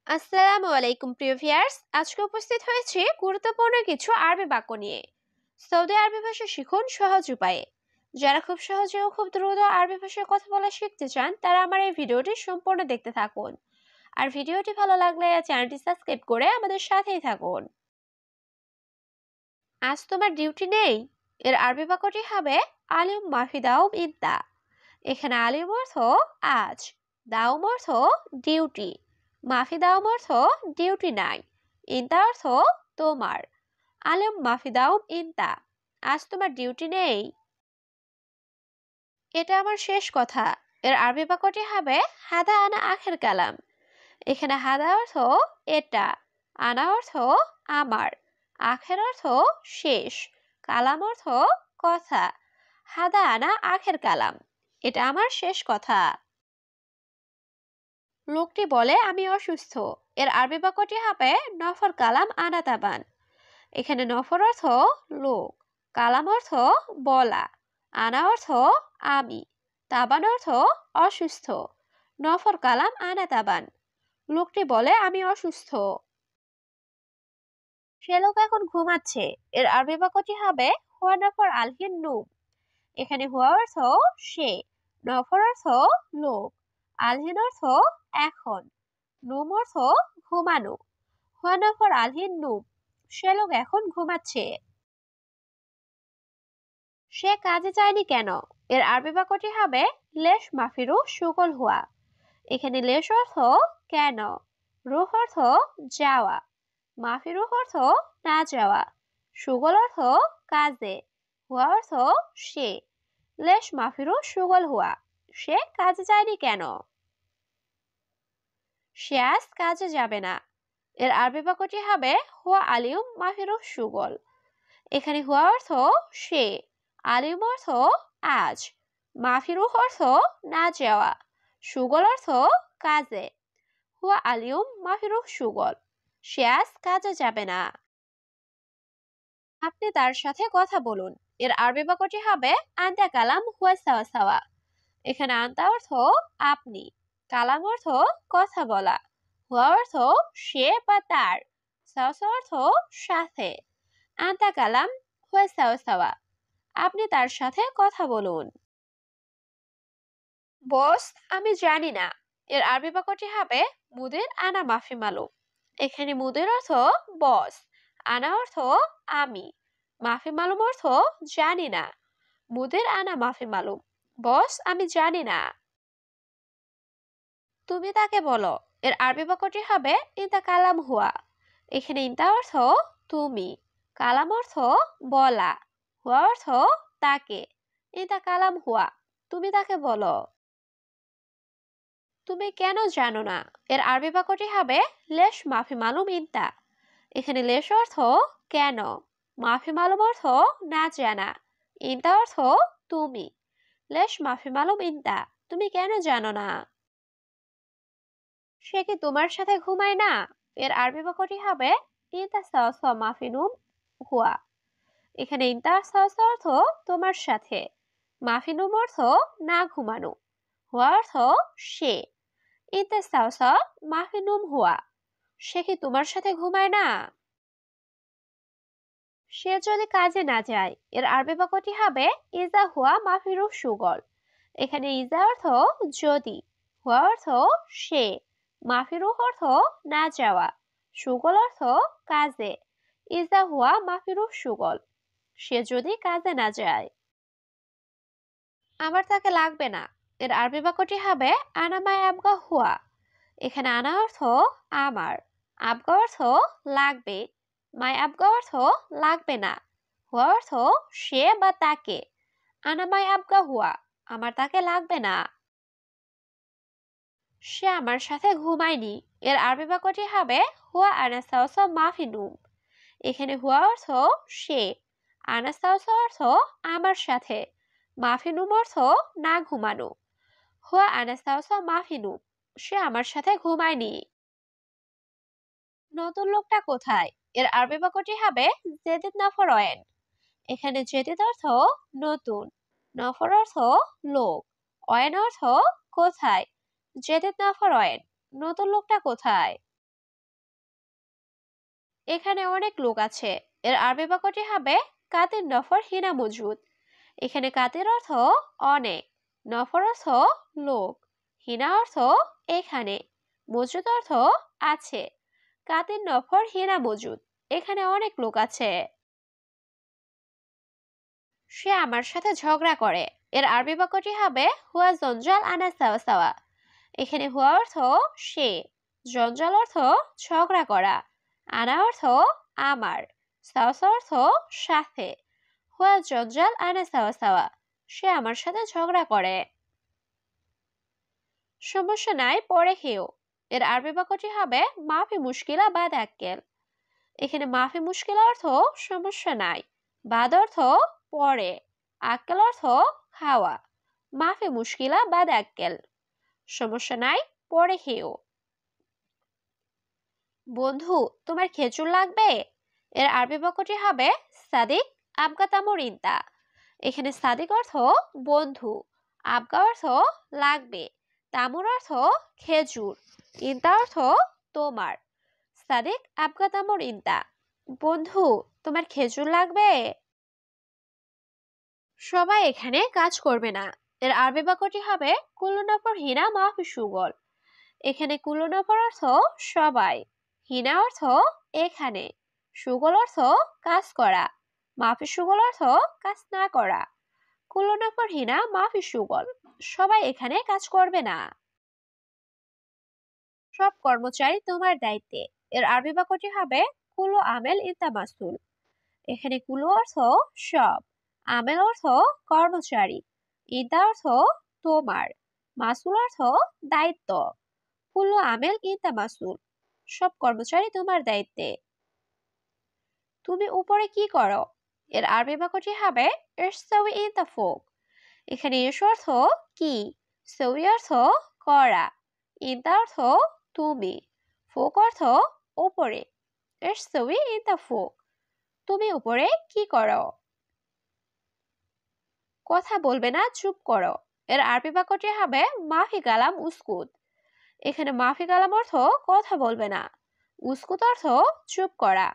আসসালামু আলাইকুম প্রিয় ভিউয়ার্স, আজকে উপস্থিত হয়েছে গুরুত্বপূর্ণ কিছু আরবি বাক্য নিয়ে। সৌদি আরবি ভাষা শিখুন সহজ উপায়ে। যারা খুব সহজে ও খুব দ্রুত আরবি ভাষায় কথা বলা শিখতে চান তারা আমার এই ভিডিওটি সম্পূর্ণ দেখতে থাকুন। আর ভিডিওটি ভালো লাগলে চ্যানেলটি সাবস্ক্রাইব করে আমাদের সাথেই থাকুন। আজ তোমার ডিউটি নেই, এর আরবি বাক্যটি হবে আলিম মাফি দাউম ইদ্দা। এখানে আলিম অর্থ আজ, দাউম অর্থ ডিউটি, মাফি দাউম অর্থ ডিউটি নাই, ইন্তা অর্থ তোমার। আলিম মাফি দাউম ইন্তা, আজ তোমার ডিউটি নেই। এটা আমার শেষ কথা, এর আরবি বাক্যটি হবে হাদা আনা আখের কালাম। এখানে হাদা অর্থ এটা, আনা অর্থ আমার, আখের অর্থ শেষ, কালাম অর্থ কথা। হাদা আনা আখের কালাম, এটা আমার শেষ কথা। লোকটি বলে আমি অসুস্থ, এর আরবি বাক্যটি হবে নফর কালাম আনা তাবান। এখানে নফর অর্থ লোক, কালাম অর্থ বলা, আনা অর্থ আমি, তাবান অর্থ অসুস্থ। নফর কালাম আনা তাবান, লোকটি বলে আমি অসুস্থ। সে লোক এখন ঘুমাচ্ছে, এর আরবি বাক্যটি হবে হুয়া নফর আলহিন নুম। এখানে হুয়া অর্থ সে, নফর অর্থ লোক, আলহিন অর্থ এখন, নুম অর্থ ঘুমানো। হুয়া নফর আলহিন নুম, সে লোক এখন ঘুমাচ্ছে। সে কাজে যায়নি কেন, এর আরবি বাক্যটি হবে লেশ মাফিরু সুগল হুয়া। এখানে লেশ অর্থ কেন, রুহ অর্থ যাওয়া, মাফিরুহ অর্থ না যাওয়া, সুগল অর্থ কাজে, হুয়া অর্থ সে। লেশ মাফিরু সুগল হুয়া, সে কাজে যায়নি কেন। সে আজ কাজে যাবে না, এর আরবি বাক্যটি হবে হুয়া আলিউম মাফিরু সুগল। এখানে হুয়া অর্থ সে, আলিউম অর্থ আজ, মাফিরুহ অর্থ না যাওয়া, সুগল অর্থ কাজে। হুয়া আলিউম মাফিরুহ সুগল, সে আজ কাজে যাবে না। আপনি তার সাথে কথা বলুন, এর আরবি বাক্যটি হবে আন্তা কালাম হুয়া সাওয়া সাওয়া। এখানে আন্তা অর্থ আপনি, কালাম অর্থ কথা বলা, হুয়া অর্থ সে বা তার, সাওয়া সাওয়া অর্থ সাথে। আন্তা কালাম হুয়া সাওয়া সাওয়া, আপনি তার সাথে কথা বলুন। বস আমি জানি না, এর আরবি বাক্যটি হবে মুদির আনা মাফি মালুম। এখানে মুদির অর্থ বস, আনা অর্থ আমি, মাফি মালুম অর্থ জানি না। মুদির আনা মাফি মালুম, বস আমি জানি না। তুমি তাকে বলো, এর আরবি বাক্যটি হবে ইনতা কালাম হুয়া। এখানে ইনতা অর্থ তুমি, কালাম অর্থ বলা, হুয়া অর্থ তাকে। ইনতা কালাম হুয়া, তুমি তাকে বলো। তুমি কেন জানো না, এর আরবি বাক্যটি হবে লেশ মাফি মালুম ইনতা। এখানে লেশ অর্থ কেন, মাফি মালুম অর্থ না জানা, ইনতা অর্থ তুমি। লেশ মাফি মালুম ইনতা, তুমি কেন জানো না। সে কি তোমার সাথে ঘুমায় না, এর আরবি বাক্যটি হবে ইনতা সাওয়া সাওয়া মাফি নুম হুয়া। এখানে ইনতা সাওয়া সাওয়া অর্থ তোমার সাথে, মাফি নুম অর্থ না ঘুমানো, হুয়া অর্থ সে। ইনতা সাওয়া সাওয়া মাফি নুম হুয়া, সে কি তোমার সাথে ঘুমায় না। সে যদি কাজে না যায়, এর আরবি বাক্যটি হবে ইজা হুয়া মাফিরু সুগল। এখানে ইজা অর্থ যদি, হুয়া অর্থ সে, মাফিরু অর্থ না যাওয়া, সুগল অর্থ কাজে। ইজা হুয়া মাফিরু সুগল, সে যদি কাজে না যায়। আমার তাকে লাগবে না, এর আরবি বাক্যটি হবে আনামায় আবগা হুয়া। এখানে আনা অর্থ আমার, আবগা অর্থ লাগবে, মাই আবগা অর্থ লাগবে না, হুয়া অর্থ সে বা তাকে। আনা মাই আবগা হুয়া, আমার তাকে লাগবে না। সে আমার সাথে ঘুমায়নি, এর আরবি বাক্যটি হবে হুয়া আনাসাউসা মাফি নুম। এখানে হুয়া অর্থ সে, আনাসাউসা অর্থ আমার সাথে, মাফি নুম অর্থ না ঘুমানো। হুয়া আনাসাউসা মাফি নুম, সে আমার সাথে ঘুমায়নি। নতুন লোকটা কোথায়, এর আরবি বাক্যটি হবে জেদিদ নফর অয়েন। এখানে জেদিদ অর্থ নতুন, নফর অর্থ লোক, অয়েন অর্থ কোথায়। জেদিদ নফর অয়েন, নতুন লোকটা কোথায়। এখানে অনেক লোক আছে। এর আরবি বাক্যটি হবে কাতির নফর হিনা মজুদ। এখানে কাতির অর্থ অনেক, নফর অর্থ লোক, হিনা অর্থ এখানে, মজুদ অর্থ আছে। কাতির নফর হিনা মজুদ, এখানে অনেক লোক আছে। সে আমার সাথে ঝগড়া করে। এর আরবি বাক্যটি হবে হুয়া জঞ্জাল আনা সাওয়া সাওয়া। এখানে হুয়া অর্থ সে, জঞ্জাল অর্থ ঝগড়া করা, আনা অর্থ আমার, সাওয়া সাওয়া অর্থ সাথে। হুয়া জঞ্জাল আনা সাওয়া সাওয়া, সে আমার সাথে ঝগড়া করে। সমস্যা নাই, পরে খেও। এর আরবি বাক্যটি হবে মাফি মুশকিলা বাদ আক্কেল। এখানে মাফি মুশকিলা অর্থ সমস্যা নাই, বাদ অর্থ পরে, আক্কেল অর্থ খাওয়া। মাফি মুশকিলা বাদ আক্কেল, সমস্যা নাই, পরে খেও। বন্ধু, তোমার খেজুর লাগবে? এর আরবি বাক্যটি হবে সাদিক আবগা তামর ইনতা। এখানে সাদিক অর্থ বন্ধু, আবগা অর্থ লাগবে, তামুর অর্থ খেজুর, ইনতা অর্থ তোমার। সাদিক আবগা তামর ইনতা, বন্ধু তোমার খেজুর লাগবে? সবাই এখানে কাজ করবে না। এর আরবি বাক্যটি হবে কুল্লু নফর হিনা মাফি সুগল। এখানে কুল্লু নফর অর্থ সবাই, হিনা অর্থ এখানে, সুগল অর্থ কাজ করা, মাফি সুগল অর্থ কাজ না করা। কুল্লু নফর হিনা মাফি সুগল, সবাই এখানে কাজ করবে না। সব কর্মচারী তোমার দায়িত্বে। এর আরবি বাক্যটি হবে কুল্লু আমেল ইনতা মাসুল। এখানে কুল্লু অর্থ সব, আমেল অর্থ কর্মচারী, ইনতা অর্থ তোমার, মাসুল অর্থ দায়িত্ব। কুল্লু আমেল ইনতা মাসুল, সব কর্মচারী তোমার দায়িত্বে। তুমি উপরে কি করো? এর আরবি বাক্যটি হবে ইরসাউই ইনতা ফোক। এখানে ইস অর্থ কি, সউই অর্থ করা, ইনতা অর্থ তুমি, ফোক অর্থ উপরে। ইরসাউই ইনতা ফোক, তুমি উপরে কি করো? কথা বলবে না, চুপ করো। এর আরবি বাক্যটি হবে মাফি কালাম উস্কুত। এখানে মাফি কালাম অর্থ কথা বলবে না, উস্কুত অর্থ চুপ করা।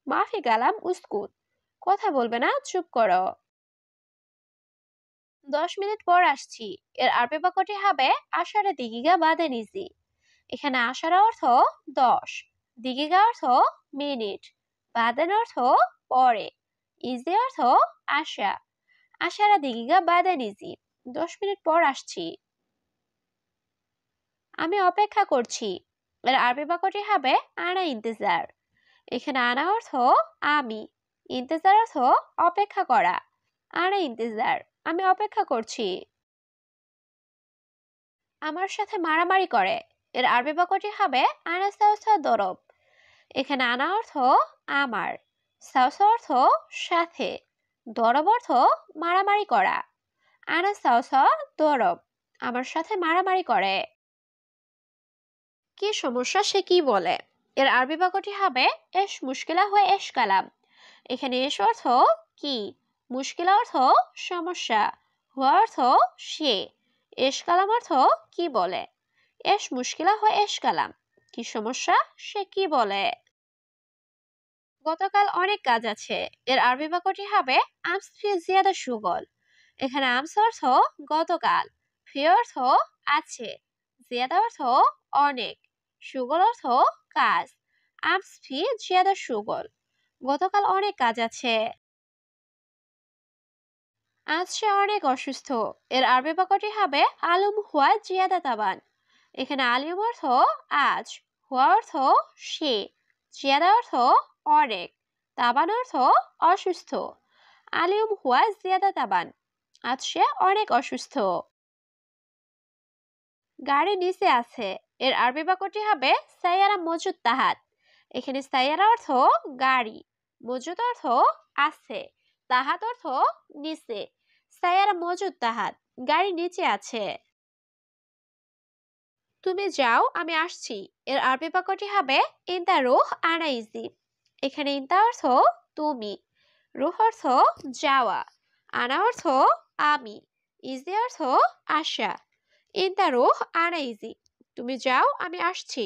মাফি কালাম উস্কুত, কথা বলবে না, চুপ করো। 10 মিনিট পর আসছি। এর আরবি বাক্যটি হবে আশারে দিগিগা বাদে নিজি। এখানে আশারা অর্থ 10, দিগিগা অর্থ মিনিট, বাদেন অর্থ পরে, ইজি অর্থ আশা। আশারা দিগিগা বাদে নিজি, 10 মিনিট পর আসছি। আমি অপেক্ষা করছি। এর আরবি বাক্যটি হবে আনা ইন্তেজার। এখানে আনা অর্থ আমি, ইন্তেজার অর্থ অপেক্ষা করা। আনা ইন্তেজার, আমি অপেক্ষা করছি। আমার সাথে মারামারি করে। এর আরবি বাক্যটি হবে আনা সাউসা দরব। এখানে আনা অর্থ আমার, সাউসা অর্থ সাথে, দরব অর্থ মারামারি করা। আনা সাউসা দরব, আমার সাথে মারামারি করে। কি সমস্যা, সে কি বলে? এর আরবি বাক্যটি হবে এস মুশকিলা হয় এস কালাম। এখানে এস অর্থ কি, মুশকিলা অর্থ সমস্যা, হুয়া অর্থ সে, এস কালাম অর্থ কি বলে। এস মুশকিলা হয় এস কালাম, কি সমস্যা, সে কি বলে। গতকাল অনেক কাজ আছে। এর আরবি বাক্যটি হবে আমস ফি জিয়াদা সুগল। এখানে আমস অর্থ গতকাল, ফি অর্থ আছে, জিয়াদা অর্থ অনেক, সুগল অর্থ কাজ। আমস ফি জিয়াদা সুগল, গতকাল অনেক কাজ আছে। আজ সে অনেক অসুস্থ। এর আরবি বাক্যটি হবে আলম হুয়া জিয়াদা তাবান। এখানে আলিম অর্থ আজ, হুয়া অর্থ সে, জিয়াদা অর্থ অনেক, তাবান অর্থ অসুস্থ। আলিম হুয়া জিয়াদা তাবান, আজ সে অনেক অসুস্থ। গাড়ি নিচে আছে। এর আরবি বাক্যটি হবে সাইয়ারা মজুদ তাহাত। এখানে সাইয়ারা অর্থ গাড়ি, মজুদ অর্থ আছে, তাহাত অর্থ নিচে। সাইয়ারা মজুদ তাহাত, গাড়ি নিচে আছে। তুমি যাও, আমি আসছি। এর আরবি বাক্যটি হবে ইনতা রুহ আনা ইজি। এখানে ইনতা অর্থ তুমি, রুহ অর্থ যাওয়া, আনা অর্থ আমি, ইজি অর্থ আসা। ইনতা রুহ আনা ইজি, তুমি যাও, আমি আসছি।